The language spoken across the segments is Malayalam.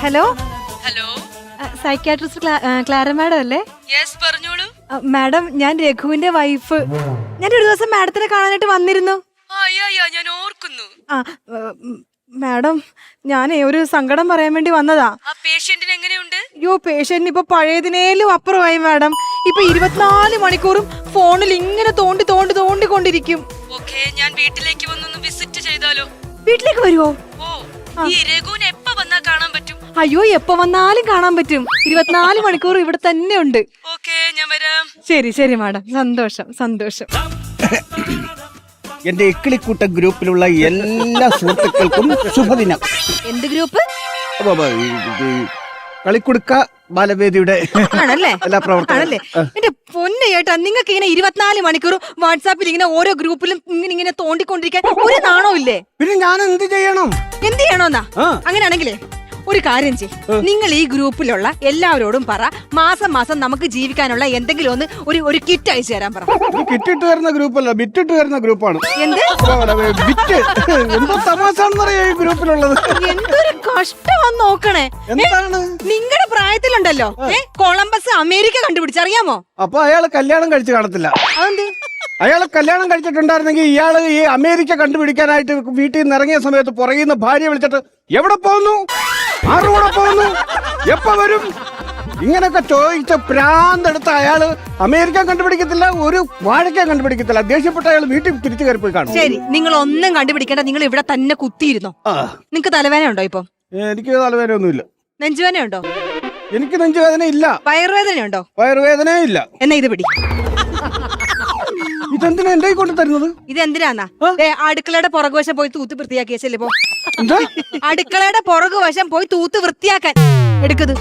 Hello hello, psychiatrist Clara madam അല്ലേ? യെസ് പറഞ്ഞോളൂ. മാഡം, ഞാൻ രഘുവിന്റെ വൈഫ്. ഞാൻ ഒരു ദിവസം മാഡത്തിനെ കാണാനായിട്ട് വന്നിരുന്നു. ഞാൻ ഓർക്കുന്നു. മാഡം, ഞാനേ ഒരു സങ്കടം പറയാൻ വേണ്ടി വന്നതാ. ആ പേഷ്യന്റിന് എങ്ങനെയുണ്ട്? അയ്യോ, പേഷ്യന്റിന് ഇപ്പൊ പഴയതിനേലും അപ്പുറമായി മാഡം. ഇപ്പൊ 24 മണിക്കൂറും ഫോണിൽ ഇങ്ങനെ തോണ്ടിക്കൊണ്ടിരിക്കും. ഓക്കേ, ഞാൻ വീട്ടിലേക്ക് വന്നൊന്ന് വിസിറ്റ് ചെയ്താലോ? വീട്ടിലേക്ക് വരുവോ? ഓ, ഈ രഘുവിനെ എപ്പോ വന്നാ കാണാൻ പറ്റും? അയ്യോ, എപ്പോ വന്നാലും കാണാൻ പറ്റും. 24 മണിക്കൂർ ഇവിടെ തന്നെ ഉണ്ട്. ഓക്കേ, ഞാൻ വരാം. ശരി മാഡം, സന്തോഷം. എന്റെ ഇക്കിളിക്കൂട്ട ഗ്രൂപ്പിലുള്ള എല്ലാ സുഹൃത്തുക്കൾക്കും ശുഭദിനം. എന്ത് ഗ്രൂപ്പ്? കളിക്കുടുക്ക ബാലവേദിയുടെ ആണല്ലേ? എല്ലാ പ്രവർത്തനല്ലേ? എന്റെ പൊന്നെ ചേട്ടാ, നിങ്ങൾക്ക് ഇങ്ങനെ 24 മണിക്കൂർ വാട്സാപ്പിൽ ഇങ്ങനെ ഓരോ ഗ്രൂപ്പിലും ഇങ്ങനെ തോണ്ടിക്കൊണ്ടിരിക്കാൻ ഒരു നാണോ ഇല്ലേ? പിന്നെ ഞാൻ എന്ത് ചെയ്യണോന്നാ? അങ്ങനെയാണെങ്കിലേ ഒരു കാര്യം ചെയ്യ്, നിങ്ങൾ ഈ ഗ്രൂപ്പിലുള്ള എല്ലാവരോടും പറ, മാസം നമുക്ക് ജീവിക്കാനുള്ള എന്തെങ്കിലും ഒന്ന് ഒരു കിറ്റ് അയച്ചു തരാൻ പറ. കിറ്റിട്ട് വരുന്ന ഗ്രൂപ്പല്ല, ബിറ്റിട്ട് വരുന്ന ഗ്രൂപ്പാണ്. എന്ത് ബിറ്റ്? എന്തോ തമാശാണെന്നറിയാം ഈ ഗ്രൂപ്പിലുള്ളത്. എന്തൊരു കഷ്ടമാന്ന് നോക്കണേ. എന്താണ് നിങ്ങളുടെ പ്രായത്തിലുണ്ടല്ലോ കൊളംബസ് അമേരിക്ക കണ്ടുപിടിച്ചറിയാമോ? അപ്പൊ അയാള് കല്യാണം കഴിച്ച് കാണത്തില്ല. അതെന്ത്? അയാള് കല്യാണം കഴിച്ചിട്ടുണ്ടായിരുന്നെങ്കിൽ ഇയാള് ഈ അമേരിക്ക കണ്ടുപിടിക്കാനായിട്ട് വീട്ടിൽ നിന്ന് ഇറങ്ങിയ സമയത്ത് പുറകിൽ നിന്ന് ഭാര്യ വിളിച്ചിട്ട് എവിടെ പോകുന്നു, ആരുടെ കൂടെ പോകുന്നു, എപ്പ വരും, ഇങ്ങനെയൊക്കെ ചോദിച്ച പ്രാന്തെടുത്ത അയാള് അമേരിക്ക കണ്ടുപിടിക്കത്തില്ല, ഒരു വാഴയ്ക്ക കണ്ടുപിടിക്കത്തില്ല. ദേഷ്യപ്പെട്ട അയാൾ വീട്ടിൽ തിരിച്ചു കയറി പോയി കാണും. ശരി, നിങ്ങൾ ഒന്നും കണ്ടുപിടിക്കേണ്ട, നിങ്ങൾ ഇവിടെ തന്നെ കുത്തിയിരുന്നോ. നിങ്ങക്ക് തലവേദന ഉണ്ടോ? ഇപ്പൊ എനിക്ക് തലവേദന ഒന്നുമില്ല. നെഞ്ചുവേദന ഉണ്ടോ? എനിക്ക് നെഞ്ചുവേദന ഇല്ല. വയറുവേദന ഉണ്ടോ? വയറുവേദന ഇല്ല. എന്നാ ഇത് പിടി. ഇതെന്തിനാ എന്റെ കൊണ്ട് തരുന്നത്? ഇതെന്തിനാന്നാ? അടുക്കളയുടെ പുറകുവശം പോയി തൂത്ത് വൃത്തിയാക്കിയല്ലേ? പോ, അടുക്കളയുടെ പുറകുവശം പോയി തൂത്ത് വൃത്തിയാക്കാൻ എടുക്കത്.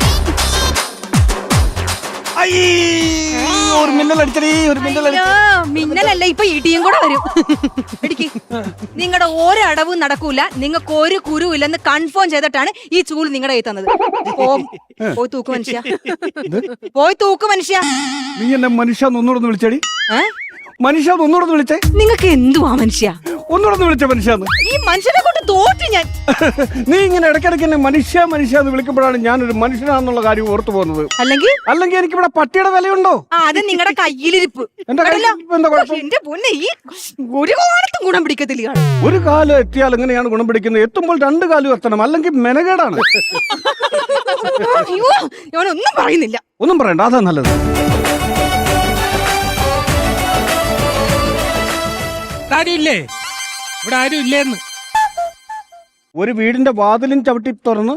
മിന്നലല്ല, ഇപ്പൊ ഇടിയും കൂടെ വരും. ഇടിക്ക്. നിങ്ങളുടെ ഒരടവും നടക്കൂല, നിങ്ങൾക്ക് ഒരു കുരു ഇല്ലെന്ന് കൺഫേം ചെയ്തിട്ടാണ് ഈ ചൂല് നിങ്ങളുടെ കയ്യിൽ തന്നത്. പോയി തൂക്ക് മനുഷ്യ, പോയി തൂക്ക് മനുഷ്യ. നീ എന്നെ മനുഷ്യ ഒന്നുകൂടെ വിളിച്ചടി. മനുഷ്യ ഒന്നുകൂടെ വിളിച്ചേ. നിങ്ങൾക്ക് എന്തുവാ മനുഷ്യ? ഒന്നുകൂടെ വിളിച്ച മനുഷ്യാന്ന്. ഈ മനുഷ്യനെ കൊണ്ട് തോറ്റു ഞാൻ. നീ ഇങ്ങനെ ഇടയ്ക്കിടയ്ക്ക് എന്നെ മനുഷ്യ എന്ന് വിളിക്കുമ്പോഴാണ് ഞാനൊരു മനുഷ്യനാണെന്നുള്ള കാര്യം ഓർത്തു പോകുന്നത്. അല്ലെങ്കിൽ എനിക്കിവിടെ പട്ടിയുടെ വിലയുണ്ടോ? അത് നിങ്ങളുടെ കയ്യിലിരിപ്പ്. എന്റെ പൊന്നെ, ഈ ഒരു കാലത്തും ഗുണം പിടിക്കത്തില്ല. ഒരു കാലം എത്തിയാൽ എങ്ങനെയാണ് ഗുണം പിടിക്കുന്നത്? എത്തുമ്പോൾ 2 കാലും എത്തണം, അല്ലെങ്കിൽ മെനകേടാണ്. അയ്യോ, ഞാനൊന്നും പറയുന്നില്ല. ഒന്നും പറയണ്ട, അതാ നല്ലത്. ആരുമില്ലേ ഇവിടെ? ആരും ഇല്ലേന്ന്. ഒരു വീടിന്റെ വാതിലും ചവിട്ടി തുറന്ന്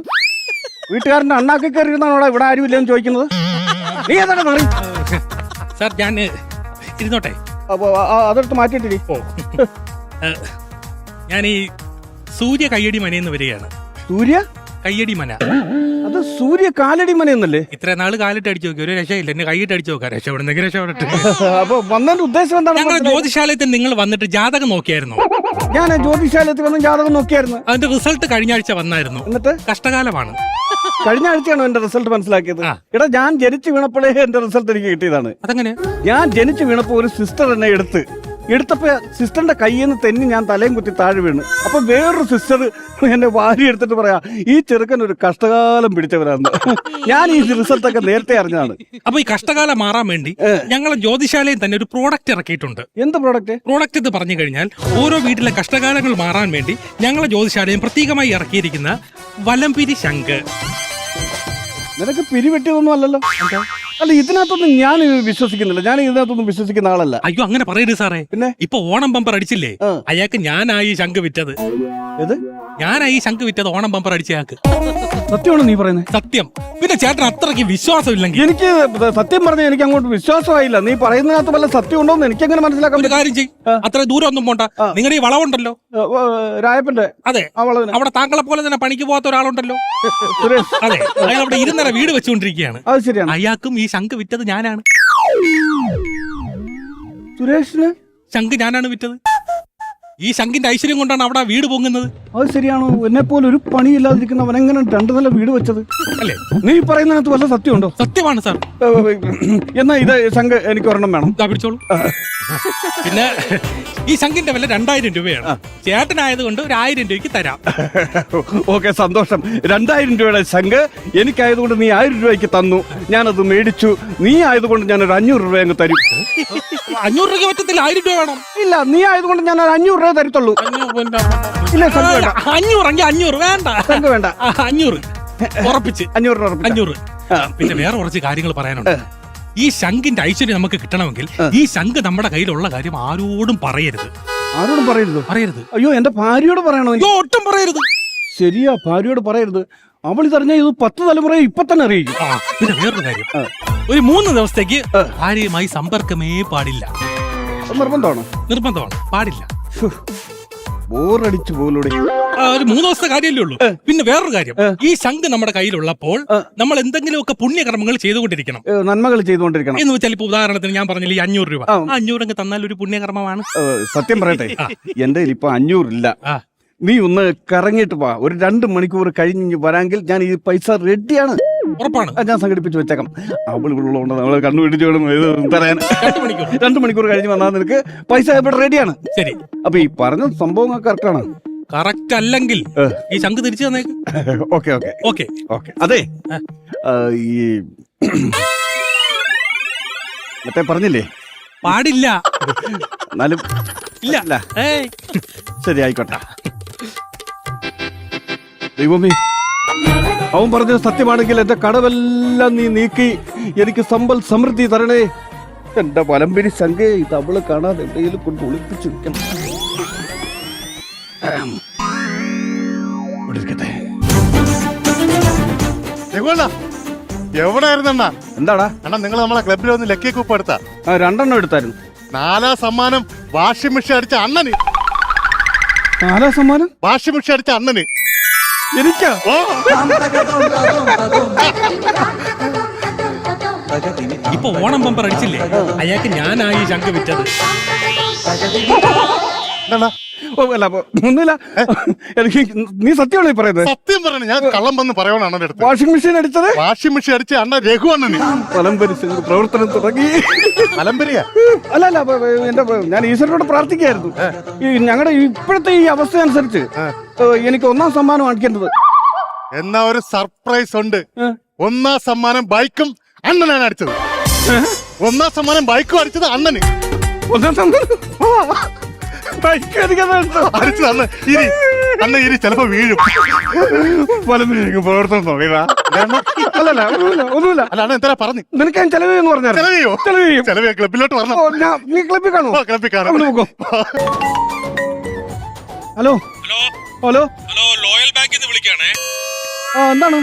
വീട്ടുകാരന്റെ അണ്ണാക്കി കയറിയിരുന്നാണോ ഇവിടെ ആരും ഇല്ലെന്ന് ചോദിക്കുന്നത്? നീ ഏതാണ് പറയും? സാർ, ഞാൻ ഇരുന്നോട്ടെ. അതെടുത്ത് മാറ്റിയിട്ടില്ലേ? ഞാൻ ഈ സൂര്യ കയ്യടി മനയെന്ന് വരികയാണ്. സൂര്യ കയ്യടി മന? അത് സൂര്യ കാലടി മനയെന്നല്ലേ? ഇത്ര നാള് കാലിട്ട് അടിച്ചു നോക്കി, ഒരു രക്ഷയില്ല. എന്നെ കൈയിട്ട് അടിച്ചു നോക്കാം, രക്ഷപ്പെടുന്നെങ്കിൽ രക്ഷപ്പെടട്ടെ. അപ്പൊ വന്നതിന്റെ ഉദ്ദേശം എന്താണ്? ഞങ്ങൾ ജ്യോതിശാലയത്തിൽ നിങ്ങൾ വന്നിട്ട് ജാതകം നോക്കിയായിരുന്നു? ഞാൻ ജ്യോതിശാലയത്തിൽ വന്ന് ജാതകം നോക്കിയായിരുന്നു. അതിന്റെ റിസൾട്ട് കഴിഞ്ഞ ആഴ്ച വന്നായിരുന്നു. എന്നിട്ട് കഷ്ടകാലമാണ്. കഴിഞ്ഞ ആഴ്ചയാണോ എന്റെ റിസൾട്ട് മനസ്സിലാക്കിയത്? എടാ, ഞാൻ ജനിച്ചു വീണപ്പോഴേ എന്റെ റിസൾട്ട് എനിക്ക് കിട്ടിയതാണ്. അതെങ്ങനെ? ഞാൻ ജനിച്ചു വീണപ്പോ ഒരു സിസ്റ്റർ എന്നെ എടുത്തപ്പോ സിസ്റ്ററിന്റെ കയ്യിൽ നിന്ന് തെന്നി ഞാൻ തലയും കുത്തി താഴെ വീണ്. അപ്പൊ വേറൊരു സിസ്റ്റർ എന്നെ വാരി എടുത്തിട്ട് പറയാ, ഈ ചെറുക്കൻ ഒരു കഷ്ടകാലം പിടിച്ചവരാന്ന്. ഞാൻ ഈ റിസൾട്ടൊക്കെ നേരത്തെ അറിഞ്ഞതാണ്. അപ്പൊ ഈ കഷ്ടകാലം മാറാൻ വേണ്ടി ഞങ്ങൾ ജ്യോതിശാലയിൽ തന്നെ ഒരു പ്രോഡക്റ്റ് ഇറക്കിയിട്ടുണ്ട്. എന്ത് പ്രോഡക്റ്റ്? പ്രോഡക്റ്റ് എന്ന് പറഞ്ഞു കഴിഞ്ഞാൽ, ഓരോ വീട്ടിലെ കഷ്ടകാലങ്ങൾ മാറാൻ വേണ്ടി ഞങ്ങളെ ജ്യോതിശാലയം പ്രത്യേകമായി ഇറക്കിയിരിക്കുന്ന വലംപിരി ശംഖ്. നിനക്ക് പിരിവെട്ടിയതൊന്നും അല്ലല്ലോ. അല്ല, ഇതിനകത്തൊന്നും ഞാൻ വിശ്വസിക്കുന്നില്ല. ഞാൻ ഇതിനകത്തൊന്നും വിശ്വസിക്കുന്ന ആളല്ല. അയ്യോ, അങ്ങനെ പറയരുത് സാറേ. പിന്നെ ഇപ്പൊ ഓണം ബമ്പർ അടിച്ചില്ലേ, അയാൾക്ക് ഞാനായി ശംഖ് വിറ്റത്. ഞാനായി ശംഖ് വിറ്റത് ഓണം ബമ്പർ അടിച്ചയാൾക്ക്. സത്യമാണോ നീ പറയുന്നത്? സത്യം. പിന്നെ ചേട്ടൻ അത്രയ്ക്ക് വിശ്വാസം ഇല്ലെങ്കിൽ? എനിക്ക് സത്യം പറഞ്ഞ എനിക്ക് അങ്ങോട്ട് വിശ്വാസമായില്ല. നീ പറയുന്നതിനകത്ത് വല്ല സത്യം ഉണ്ടോ എന്ന് എനിക്കെങ്ങനെ മനസ്സിലാക്കാൻ? ഒരു കാര്യം ചെയ്യും, അത്ര ദൂരം ഒന്നും പോണ്ട. നിങ്ങളുടെ ഈ വളവുണ്ടല്ലോ, രായപ്പന്റെ. അതെ, അവിടെ താങ്കളെ പോലെ തന്നെ പണിക്ക് പോകാത്ത ഒരാളുണ്ടല്ലോ, സുരേഷ്. അതെ, അയാൾ അവിടെ 2.5 വീട് വെച്ചുകൊണ്ടിരിക്കുകയാണ്. അത് ശരിയാണ്. അയാൾക്കും ഈ ശംഖ് വിറ്റത് ഞാനാണ്. സുരേഷിന് ശംഖ് ഞാനാണ് വിറ്റത്. ഈ ശങ്കിന്റെ ഐശ്വര്യം കൊണ്ടാണ് അവിടെ വീട് പൊങ്ങുന്നത്. അത് ശരിയാണോ? എന്നെ പോലെ ഒരു പണിയില്ലാതിരിക്കുന്നവൻ എങ്ങനെ 2 നില വീട് വെച്ചത് അല്ലേ? നീ പറയുന്നതിനകത്ത് വല്ല സത്യമുണ്ടോ? സത്യമാണ് സാർ. എന്നാ ഇത് ശങ്ക് എനിക്ക് ഒരെണ്ണം വേണം. പിടിച്ചോളൂ. പിന്നെ ഈ ശങ്കിന്റെ വില 2000 രൂപയാണ്. ചേട്ടനായതുകൊണ്ട് ഒരു 1000 രൂപയ്ക്ക് തരാം. ഓക്കെ, സന്തോഷം. 2000 രൂപയുടെ ശങ്ക് എനിക്കായതുകൊണ്ട് നീ 1000 രൂപയ്ക്ക് തന്നു. ഞാനത് മേടിച്ചു. നീ ആയതുകൊണ്ട് ഞാനൊരു 500 രൂപ അങ്ങ് തരും. 500 രൂപ പറ്റത്തില്ല, 1000 രൂപ വേണം. ഇല്ല, നീ ആയതുകൊണ്ട് ഞാൻ 500 രൂപ തരത്തുള്ളൂ. ഇല്ല, ശങ്ക് വേണ്ട. 500 വേണ്ട. ശങ്ക് വേണ്ട. 500 ഉറപ്പിച്ച്. 500. പിന്നെ വേറെ കുറച്ച് കാര്യങ്ങൾ പറയാനുണ്ട്. ഈ ശങ്കിന്റെ ഐശ്വര്യം നമുക്ക് കിട്ടണമെങ്കിൽ ഈ ശങ്ക് നമ്മുടെ കയ്യിലുള്ള കാര്യം ആരോടും പറയരുത്. ആരോടും പറയരുത്? അയ്യോ, എന്റെ ഭാര്യയോട് പറയണോ? ഒട്ടും പറയരുത്. ശരിയാ, ഭാര്യയോട് പറയരുത്. അവൾ ഇതറിഞ്ഞ ഇത് 10 തലമുറയെ ഇപ്പൊ തന്നെ അറിയിക്കും. പിന്നെ വേറൊരു കാര്യം, ഒരു 3 ദിവസത്തേക്ക് ഭാര്യയുമായി സമ്പർക്കമേ പാടില്ല. നിർബന്ധമാണ്, പാടില്ല. ബോറടിച്ചു പോലൂടെ. ഒരു 3 ദിവസത്തെ കാര്യമല്ലേ ഉള്ളൂ. പിന്നെ വേറൊരു കാര്യം, ഈ ശംഖ് നമ്മുടെ കയ്യിലുള്ളപ്പോൾ നമ്മൾ എന്തെങ്കിലുമൊക്കെ പുണ്യകർമ്മങ്ങൾ ചെയ്തുകൊണ്ടിരിക്കണം, നന്മകൾ ചെയ്തുകൊണ്ടിരിക്കണം. എന്ന് വെച്ചാൽ ഇപ്പൊ ഉദാഹരണത്തിന് ഞാൻ പറഞ്ഞില്ല, ഈ 500 രൂപ 500 അങ്ങ് തന്നാൽ ഒരു പുണ്യകർമ്മമാണ്. സത്യം പറയട്ടെ, എന്റെ ഇപ്പൊ 500 ഇല്ല. നീ ഒന്ന് കറങ്ങിയിട്ട് വാ. ഒരു 2 മണിക്കൂർ കഴിഞ്ഞ് വരാമെങ്കിൽ ഞാൻ ഈ പൈസ റെഡിയാണ്. ഉറപ്പാണ്? ഞാൻ സംഘടിപ്പിച്ച് വെച്ചേക്കാം. അവളുള്ളതുകൊണ്ട് നമ്മള് കണ്ടുപിടിച്ചോളും തരാൻ. 2 മണിക്കൂർ കഴിഞ്ഞ് വന്നാൽ നിനക്ക് പൈസ ഇവിടെ റെഡിയാണ്. ശരി. അപ്പൊ ഈ പറഞ്ഞ സംഭവം കറക്റ്റാണ്. കറക്റ്റ് അല്ലെങ്കിൽ ഈ ശംഖ് തിരിച്ചു തന്നേക്ക്. ഓക്കെ. അതെ, ഈ മറ്റേ പറഞ്ഞില്ലേ പാടില്ല, എന്നാലും ഇല്ല. ശരി, ആയിക്കോട്ടെ. ദൈവമേ, അവൻ പറഞ്ഞത് സത്യമാണെങ്കിൽ എന്റെ കടവെല്ലാം നീ നീക്കി എനിക്ക് സമ്പൽ സമൃദ്ധി തരണേ. എന്റെ വലംപിരി ശങ്കേ, ഇത് അവള് കാണാതെ എവിടെയെങ്കിലും കൊണ്ട് ഒളിപ്പിച്ചു വെക്കണം. എവിടെയായിരുന്ന എന്താടാ അണ്ണാ? നിങ്ങൾ നമ്മളെ ക്ലബിൽ ഒന്ന് ലക്കി കൂപ്പ് എടുത്താ? 2 എണ്ണം എടുത്തായിരുന്നു. 4 സമ്മാനം വാഷിംഗ് മെഷീൻ അടിച്ച അണ്ണന്. 4 സമ്മാനം വാഷിംഗ് മെഷീൻ അടിച്ച അണ്ണന്. എനിക്കാ? ഇപ്പൊ ഓണം ബമ്പർ അടിച്ചില്ലേ, അയാൾക്ക് ഞാനായി ശംഖ് വിറ്റത്. എന്താ? ഒന്നുമില്ല, എനിക്ക് നീ സത്യമാണോ പറയുന്നത്? സത്യം പറയണേ, ഞാൻ കള്ളം വന്ന് പറയണ അണ്ണന്റെ അടുത്ത്. വാഷിംഗ് മെഷീൻ അടിച്ചത്? വാഷിംഗ് മെഷീൻ അടിച്ച അണ്ണ രഘു അണ്ണന്. പലംപരി പ്രവർത്തനം തുടങ്ങി. പലംപരിയാ? അല്ല, എന്റെ ഞാൻ ഈശ്വരനോട് പ്രാർത്ഥിക്കായിരുന്നു. ഈ ഞങ്ങളുടെ ഇപ്പോഴത്തെ ഈ അവസ്ഥ അനുസരിച്ച് എനിക്ക് 1ാം സമ്മാനം അടിക്കേണ്ടത്. എന്നാ ഒരു സർപ്രൈസ് ഉണ്ട്. 1ാം സമ്മാനം ബൈക്കും അണ്ണനാണ് അടിച്ചത്. 1ാം സമ്മാനം ബൈക്കും അടിച്ചത് അണ്ണന്. 1ാം സമ്മാനം അടിച്ചത് അണ്ണ. അണ്ണ ഇരി ചിലപ്പോ വീഴും. പലതിനും പ്രവർത്തനം നോക്കിയതാ. അല്ലല്ല, ഒന്നുമില്ല. അല്ല അണ്ണ എന്താ പറഞ്ഞു? നിനക്ക് ഞാൻ ചെലവ് എന്ന് പറഞ്ഞാൽ ചെലവ് ക്ലബിലോട്ട് വരണം. നീ ക്ലബിൽ കാണോ? ക്ലബിൽ കാണാം. ഹലോ, ലോയൽ ബാങ്കിൽ നിന്ന് വിളിക്കാണേ. എന്താണ്?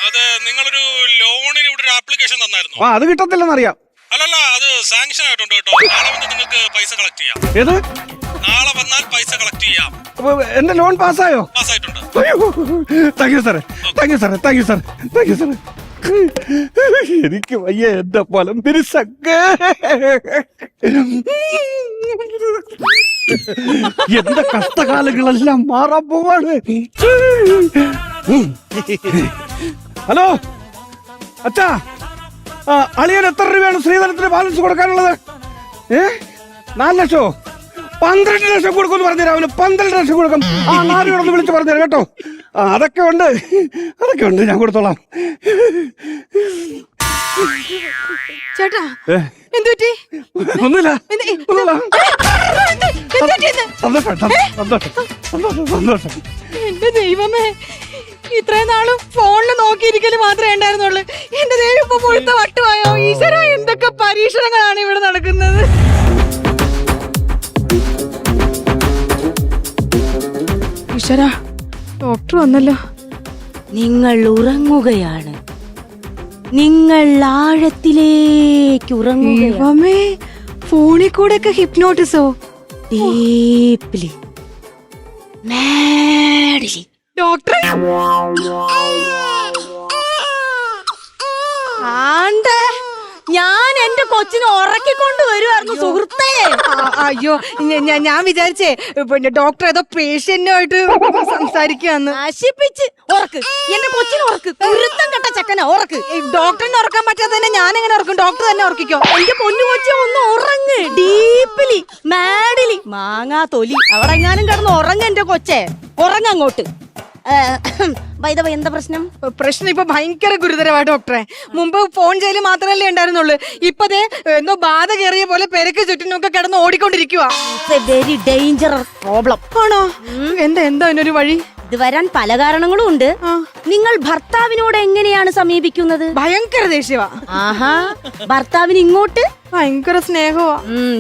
അത് നിങ്ങളൊരു ലോണിന് ഇവിടെ ഒരു ആപ്ലിക്കേഷൻ തന്നായിരുന്നു. അത് കിട്ടത്തില്ലെന്നറിയാം. അല്ലല്ല, അത് സാങ്ഷൻ ആയിട്ടുണ്ട് കേട്ടോ. നാളെ വന്ന് നിങ്ങൾക്ക് പൈസ കളക്ട് ചെയ്യാം. ഏത്? നാളെ വന്നാൽ പൈസ കളക്ട് ചെയ്യാം. എന്റെ ലോൺ പാസ്സായോ? പാസ്സായിട്ടുണ്ട്. താങ്ക് യു സാറേ. എനിക്ക് വയ്യ, എന്റെ പലം പിരിസക്ക്. എന്റെ കഷ്ടകാലങ്ങളെല്ലാം മാറാൻ പോവാണ്. ഹലോ അച്ഛാ, അളിയൻ എത്ര രൂപയാണ് ശ്രീധരത്തിന് ബാലൻസ് കൊടുക്കാനുള്ളത്? 4 ലക്ഷമോ? 12 ലക്ഷം കൊടുക്കുമെന്ന് പറഞ്ഞു. രാവിലെ 12 ലക്ഷം കൊടുക്കും. 4 കൂടെ വിളിച്ച് പറഞ്ഞുതരാം കേട്ടോ. അതൊക്കെ ഉണ്ട്, ഞാൻ കൊടുത്തോളാം. ചേട്ടാ, എന്തുപറ്റി? ഒന്നുമില്ല. സന്തോഷം. എന്റെ ദൈവമേ, ഇത്രയും നാളും ഫോണിൽ നോക്കിയിരിക്കല് മാത്രമേ ഉണ്ടായിരുന്നുള്ളൂ. എന്റെ ദൈവം ഇപ്പൊ പൊഴുത്ത വട്ടുമായോ? ഈശ്വര, എന്തൊക്കെ പരീക്ഷണങ്ങളാണ് ഇവിടെ നടക്കുന്നത്. ഈശ്വര, ഡോക്ടർ വന്നല്ലോ. നിങ്ങൾ ഉറങ്ങുകയാണ്. നിങ്ങൾ ആഴത്തിലേക്ക് ഉറങ്ങുകയാണ്. ഫോണിൽ കൂടെ ഒക്കെ ഹിപ്നോട്ടിസോ? Deeply madly. ഡോക്ടർ ഞാൻ എന്റെ കൊച്ചിനെ ഉറക്കിക്കൊണ്ട് വരുമായിരുന്നു സുഹൃത്തേ. അയ്യോ ഞാൻ വിചാരിച്ചേ പിന്നെ ഡോക്ടർ ഏതോ പേഷ്യന്റുമായിട്ട് സംസാരിക്കാന്ന്. നശിപ്പിച്ച് ഉറക്ക്, എന്റെ കൊച്ചിനെ ഉറക്ക്. കുരുത്തം കെട്ട ചക്കനെ ഉറക്ക്. ഡോക്ടറിനെ ഉറക്കാൻ പറ്റാതെ തന്നെ ഞാൻ എങ്ങനെ ഉറക്കും? ഡോക്ടർ തന്നെ ഉറക്കിക്കോ. എന്റെ പൊന്നു കൊച്ചി ഒന്ന് ഉറങ്ങ്, ഡീപ്പിലി മാഡിലി മാങ്ങാ തൊലി അവിടെ എങ്ങാനും കിടന്ന് ഉറങ്ങ എന്റെ കൊച്ചെ, ഉറങ്ങങ്ങോട്ട്. വൈദവ എന്താ പ്രശ്നം? പ്രശ്നം ഇപ്പൊ ഭയങ്കര ഗുരുതരമാ ഡോക്ടറെ. മുമ്പ് ഫോൺ ചെയ്യല് മാത്രമല്ലേ ഉണ്ടായിരുന്നുള്ളൂ. ഇപ്പതേ എന്തോ ബാധ കയറിയ പോലെ പെരക്ക് ചുറ്റിനൊക്കെ കിടന്ന് ഓടിക്കൊണ്ടിരിക്കുവാ. Very dangerous problem. ആണോ? എന്താ അതിനൊരു വഴി? ഇത് വരാൻ പല കാരണങ്ങളും ഉണ്ട്. നിങ്ങൾ ഭർത്താവിനോട് എങ്ങനെയാണ് സമീപിക്കുന്നത്? ഭയങ്കര ദേഷ്യവാ. ആഹാ, ഭർത്താവിന് ഇങ്ങോട്ട് ഭയങ്കര സ്നേഹവാ.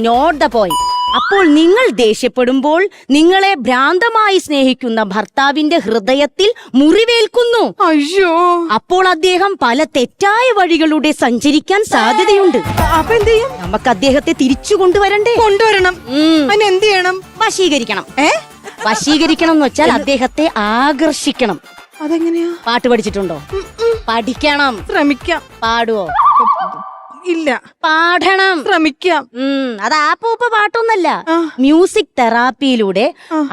Not the point. അപ്പോൾ നിങ്ങൾ ദേഷ്യപ്പെടുമ്പോൾ നിങ്ങളെ ഭ്രാന്തമായി സ്നേഹിക്കുന്ന ഭർത്താവിന്റെ ഹൃദയത്തിൽ മുറിവേൽക്കുന്നു. അയ്യോ, അപ്പോൾ അദ്ദേഹം പല തെറ്റായ വഴികളിലൂടെ സഞ്ചരിക്കാൻ സാധ്യതയുണ്ട്. അപ്പൊ എന്ത് ചെയ്യും? നമുക്ക് അദ്ദേഹത്തെ തിരിച്ചു കൊണ്ടുവരണ്ടേ? കൊണ്ടുവരണം. അതിന് എന്ത് ചെയ്യണം? വശീകരിക്കണം. വശീകരിക്കണം എന്ന് വെച്ചാൽ അദ്ദേഹത്തെ ആകർഷിക്കണം. അതെങ്ങനെയാ? പാട്ട് പഠിച്ചിട്ടുണ്ടോ? പഠിക്കണം. ശ്രമിക്കാം. പാടുവോ? ഇല്ല. പാടണം. ശ്രമിക്കാം. അത് ആപ്പൂപ്പ പാട്ടൊന്നല്ല, മ്യൂസിക് തെറാപ്പിയിലൂടെ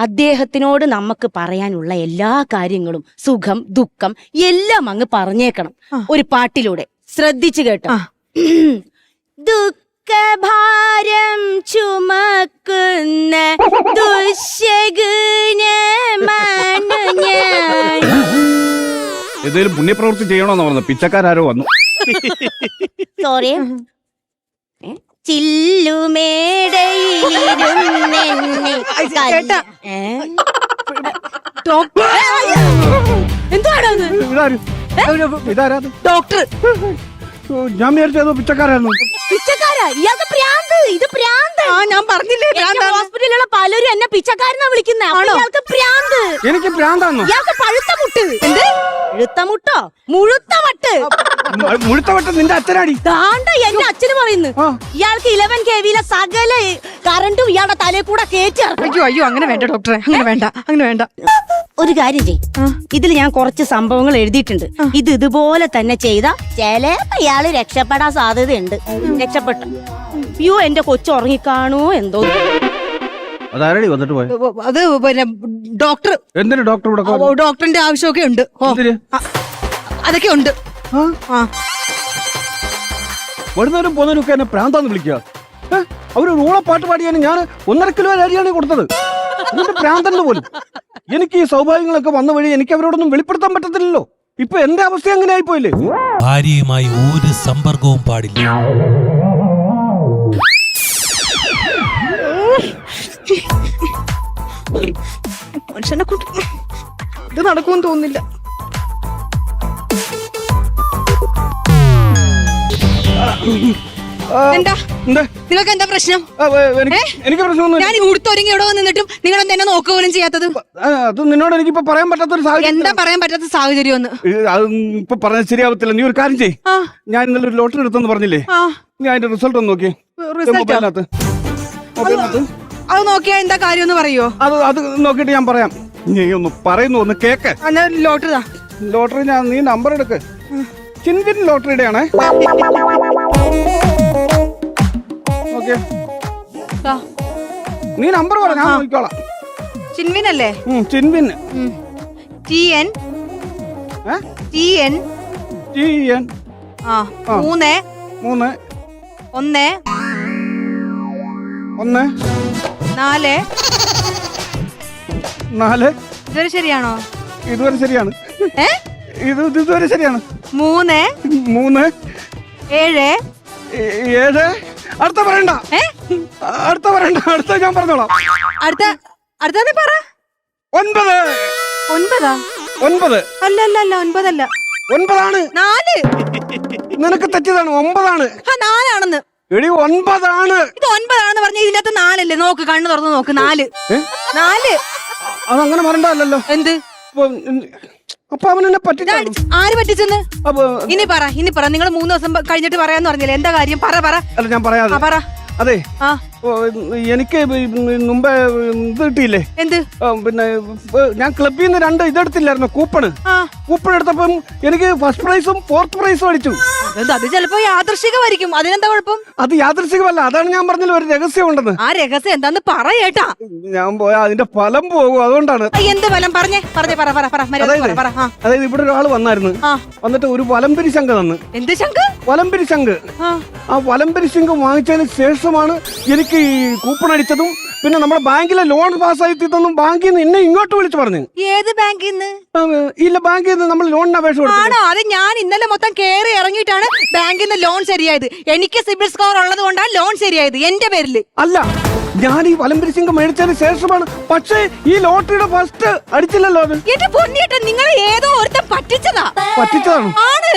അദ്ദേഹത്തിനോട് നമുക്ക് പറയാനുള്ള എല്ലാ കാര്യങ്ങളും, സുഖം ദുഃഖം എല്ലാം അങ്ങ് പറഞ്ഞേക്കണം ഒരു പാട്ടിലൂടെ. ശ്രദ്ധിച്ചു കേട്ടോ. ദുഃഖഭാരം ചുമക്കുന്ന ദുശ്ശകുനമാണ് ഞാൻ. ഏതെങ്കിലും പുണ്യപ്രവൃത്തി ചെയ്യണമെന്ന് പറഞ്ഞു, പിച്ചക്കാരോ വന്നു. സോറി. കേട്ടാ? ഡോക്ടർ എന്താണ്? ഇതാരാ? ഡോക്ടർ. ഞാൻ വിചാരിച്ചതോ പിച്ചക്കാരായിരുന്നു. പിച്ചക്കാരാ? ഇയാൾക്ക് പ്രാന്ത്. ഇത് പ്രാന്ത്. ഞാൻ പറഞ്ഞില്ലേ ഹോസ്പിറ്റലിലുള്ള പലരും എന്നെ പിച്ചക്കാരനാ വിളിക്കുന്നത്. ഇയാൾക്ക് പ്രാന്ത്. എനിക്ക് പ്രാന്താന്നോ? ഇയാൾക്ക് പഴുത്ത മുട്ട്. എന്ത് പഴുത്ത മുട്ടോ? മുഴുത്ത വട്ട്. മുഴുത്ത വട്ട് നിന്റെ അച്ഛനാടി. ദാണ്ട എന്റെ അച്ഛന് പറയുന്നു. ഇയാൾക്ക് 11 kV സകല കറണ്ടും ഇയാളുടെ തലയിൽ കൂടെ കയറ്റി ഇറക്കും. അയ്യോ അങ്ങനെ വേണ്ട ഡോക്ടറെ, അങ്ങനെ വേണ്ട, അങ്ങനെ വേണ്ട. ഒരു കാര്യം ചെയ്, ഇതിൽ ഞാൻ കുറച്ച് സംഭവങ്ങൾ എഴുതിയിട്ടുണ്ട്. ഇത് ഇതുപോലെ തന്നെ ചെയ്ത ചിലപ്പോ ഇയാള് രക്ഷപ്പെടാൻ സാധ്യതയുണ്ട്. രക്ഷപ്പെട്ടു. അയ്യോ എന്റെ കൊച്ചു ഉറങ്ങിക്കാണോ എന്തോ. അതാരടി വന്നിട്ട് പോയ? അത് പിന്നെ ഡോക്ടർ. എന്തിനു ഡോക്ടർ ഇവിടെ? ഡോക്ടറിന്റെ ആവശ്യമൊക്കെ ഉണ്ട്. അതൊക്കെ ഉണ്ട്. വരുന്നവരും പോകുന്നവരും ഒക്കെ എന്നെ പ്രാന്താന്ന് വിളിക്കുക. അവര് റൂള പാട്ട് പാടിയാണ് ഞാൻ 1.5 കിലോ അരിയാണ് കൊടുത്തത്. എന്നിട്ട് പ്രാന്തന്റെ പോലും. എനിക്ക് ഈ സൗഭാഗ്യങ്ങളൊക്കെ വന്ന വഴി എനിക്ക് അവരോടൊന്നും വെളിപ്പെടുത്താൻ പറ്റത്തില്ലല്ലോ. ഇപ്പൊ എന്റെ അവസ്ഥ എങ്ങനെ ആയിപ്പോയില്ലേ? ഭാര്യയുമായി ഒരു സമ്പർക്കവും പാടില്ല. മനുഷ്യനെ കൊണ്ട് ഇത് നടക്കുമെന്ന് തോന്നുന്നില്ല. എന്താ നിങ്ങൾക്ക് എന്താ പ്രശ്നം? എനിക്ക് പ്രശ്നമൊന്നും. ഞാൻ ഉടുത്തൊരുങ്ങി ഇവിടെ നിന്നിട്ടും നിങ്ങൾ എന്നെ നോക്കുക പോലും ചെയ്യാത്തത്? അത് നിന്നോട് എനിക്കിപ്പോ പറയാൻ പറ്റാത്തൊരു സാഹചര്യം. എന്താ പറയാൻ പറ്റാത്ത സാഹചര്യം ഒന്ന്? അത് ഇപ്പൊ പറഞ്ഞാൽ ശരിയാവത്തില്ല. നീ ഒരു കാര്യം ചെയ്യ്. ഞാൻ ഇന്നലെ ഒരു ലോട്ടറി എടുത്തെന്ന് പറഞ്ഞില്ലേ? നീ അതിന്റെ റിസൾട്ട് ഒന്ന് നോക്കിയേ. അത് നോക്കിയാ എന്താ കാര്യം ഒന്ന് പറയോ? അത് നോക്കിയിട്ട് ഞാൻ പറയാം. നീ ഒന്ന് പറയുന്നു, ഒന്ന് കേക്ക്. ലോട്ടറി ലോട്ടറി നീ നമ്പർ എടുക്ക്. ചിൻവിൻ ലോട്ടറിയുടെ ആണേ. ഓക്കെ, നീ നമ്പർ പറ, ഞാൻ നോക്കിക്കോളാം. ചിൻവിൻ അല്ലേ? ചിൻവിൻ. TN 3 1 4. ഇതുവരെ ശരിയാണോ? ഇതുവരെ ശരിയാണ്. ഇതുവരെ ശരിയാണ്. 3 7. അടുത്ത പറയണ്ട. അടുത്ത ഞാൻ പറഞ്ഞോളാം. അടുത്ത പറ. 9. 9 അല്ല 9 അല്ല. 9 ആണ്. 4. നിനക്ക് തെറ്റിയതാണ്. 9 ആണ്. 4 ആണെന്ന്. എടി 9 ആണ്. ഇത് 9 ആണെന്ന് പറഞ്ഞ ഇതിനകത്ത് 4 അല്ലേ? നോക്ക്, കണ്ണ് തുറന്ന് നോക്ക്. 4. അതങ്ങനെ പറയണ്ടല്ലോ. എന്ത്? അപ്പൊ അവൻ എന്നെ പറ്റിച്ചു. ആര് പറ്റിച്ചെന്ന്? ഇനി പറ. നിങ്ങൾ 3 ദിവസം കഴിഞ്ഞിട്ട് പറയാന്ന് പറഞ്ഞില്ലേ? എന്താ കാര്യം? പറ. അല്ല ഞാൻ പറയാതെ. പറ. അതെ, എനിക്ക് മുമ്പേ ഇത് കിട്ടിയില്ലേ? എന്ത്? പിന്നെ ഞാൻ ക്ലബിൽ നിന്ന് 2 ഇതെടുത്തില്ലായിരുന്നു, കൂപ്പൺ എടുത്തപ്പം എനിക്ക് ഫസ്റ്റ് പ്രൈസും 4th പ്രൈസും അടിച്ചു. എന്താ അത് ചിലപ്പോ യാദൃശികമായിരിക്കും, അതിനെന്താ കുഴപ്പം? അത് യാദൃശികമല്ല, അതാണ് ഞാൻ പറഞ്ഞതിൽ ഒരു രഹസ്യം ഉണ്ടെന്ന്. ആ രഹസ്യം എന്താന്ന് പറയേട്ടാ. ഞാൻ പോയാ അതിന്റെ ഫലം പോകും, അതുകൊണ്ടാണ്. എന്ത് ഫലം? പറഞ്ഞേ അതായത് ഇവിടെ ഒരാൾ വന്നായിരുന്നു, വന്നിട്ട് ഒരു വലംപിരി ശംഖ് തന്നു. എന്ത് ശംഖ്? വലംപിരി ശംഖ്. ആ വലംപിരി ശംഖ് വാങ്ങിച്ചതിന് ശേഷമാണ് എനിക്ക് ഈ കൂപ്പൺ അടിച്ചതും പിന്നെ നമ്മുടെ ബാങ്കിലെ ലോൺ പാസ്സായി തന്നും ബാങ്കിൽ നിന്ന് എന്നെ ഇങ്ങോട്ട് വിളിച്ചു പറഞ്ഞു. ഏത് ബാങ്കിൽ നിന്ന്? ഇല്ല, ബാങ്കിൽ നിന്ന് നമ്മൾ ലോണിന് അപേക്ഷ കൊടുത്തു. ആണോ? അത് ഞാൻ ഇന്നലെ മൊത്തം കേറി ഇറങ്ങിയിട്ടാണ് ബാങ്കിൽ നിന്ന് ലോൺ ശരിയായത്. എനിക്ക് സിബിൽ സ്കോർ ഉള്ളത് കൊണ്ടാണ് ലോൺ ശരിയായത് എന്റെ പേരില്. അല്ല, ഞാൻ ഈ വലംപിരി ശംഖ് മേടിച്ചതിന് ശേഷമാണ്. പക്ഷേ ഈ ലോട്ടറിയുടെ ഫസ്റ്റ് അടിച്ചില്ലല്ലോ. അത് എന്റെ പൊന്നിയേട്ട, നിങ്ങളെ ഏതോ ഒരുത്തൻ പറ്റിച്ചതാണ്. ആണ്.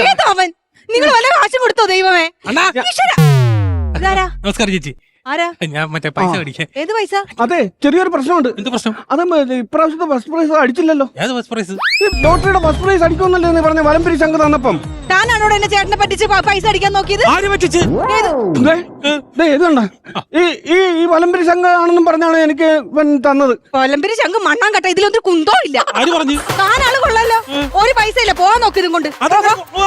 ഏതോ അവൻ? നിങ്ങൾ വല്ല കാശും കൊടുത്തോ ദൈവമേ? അണ്ണാ. ഈശ്വരാ. ഇതാരാ? നമസ്കാരം ചേച്ചി. ആരാ? ഞാൻ മറ്റേ പൈസ മേടിക്കാൻ. ഏത് പൈസ? അതെ, ചെറിയൊരു പ്രശ്നമുണ്ട്. എന്ത് പ്രശ്നം? അത് ഇപ്രാവശ്യത്തെ ഫസ്റ്റ് പ്രൈസ് അടിച്ചില്ലല്ലോ. ഏത് ഫസ്റ്റ് പ്രൈസ്? ലോട്ടറിയുടെ ഫസ്റ്റ് പ്രൈസ് അടിക്കുമെന്നല്ലേ നീ പറഞ്ഞ വലംപിരി ശംഖ് തന്നപ്പം? താനാണോട് എന്നെ ചേട്ടനെ പറ്റിച്ച് പൈസ അടിക്കാൻ നോക്കിയത്? ആര് പറ്റിച്ച്? ഏതുണ്ട ഈ വലംപിരി ശംഖ് ആണെന്നും പറഞ്ഞാണ് എനിക്ക് ഇവൻ തന്നത്. വലംപിരി ശംഖ് മണ്ണാൻ കട്ട, ഇതിലൊന്നും കുന്തോ ഇല്ല. ആര് പറഞ്ഞു? താനാള് കൊള്ളല്ലോ. ഒരു പൈസ ഇല്ല, പോവാൻ നോക്കി ഇതും കൊണ്ട്.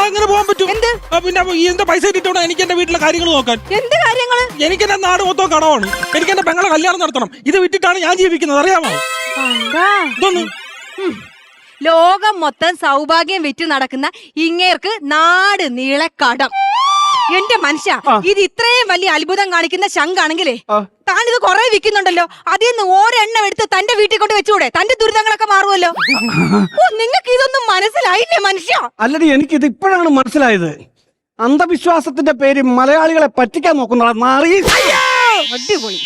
അങ്ങനെ പോകാൻ പറ്റും? എന്ത്? പിന്നെ എന്താ പൈസ ഇട്ടിട്ടോ എനിക്ക് എന്റെ വീട്ടിലെ കാര്യങ്ങൾ നോക്കാൻ? എന്ത് കാര്യങ്ങള്? എനിക്ക് എന്റെ നാട് മൊത്തം കടമാണ്. എനിക്ക് എന്റെ പെങ്ങളെ കല്യാണം നടത്തണം. ഇത് വിട്ടിട്ടാണ് ഞാൻ ജീവിക്കുന്നത്, അറിയാമോ? ഇതൊന്ന് ലോകം മൊത്തം സൗഭാഗ്യം വിറ്റ് നടക്കുന്ന ഇങ്ങേർക്ക് നാട് നീളെ കടം. എന്റെ മനുഷ്യ, ഇത് ഇത്രയും വലിയ അത്ഭുതം കാണിക്കുന്ന ശംഖാണെങ്കിലേ താനിത് കുറെ വിൽക്കുന്നുണ്ടല്ലോ. അതിൽ നിന്ന് ഒരെണ്ണം എടുത്ത് തന്റെ വീട്ടിൽ കൊണ്ട് വെച്ചുകൂടെ? തന്റെ ദുരിതങ്ങളൊക്കെ മാറുമല്ലോ. നിങ്ങൾക്ക് ഇതൊന്നും മനസ്സിലായില്ലേ മനുഷ്യ? അല്ലടി, എനിക്കിത് ഇപ്പോഴാണ് മനസ്സിലായത്. അന്ധവിശ്വാസത്തിന്റെ പേര് മലയാളികളെ പറ്റിക്കാൻ നോക്കുന്നതാണ്. അടിപൊളി.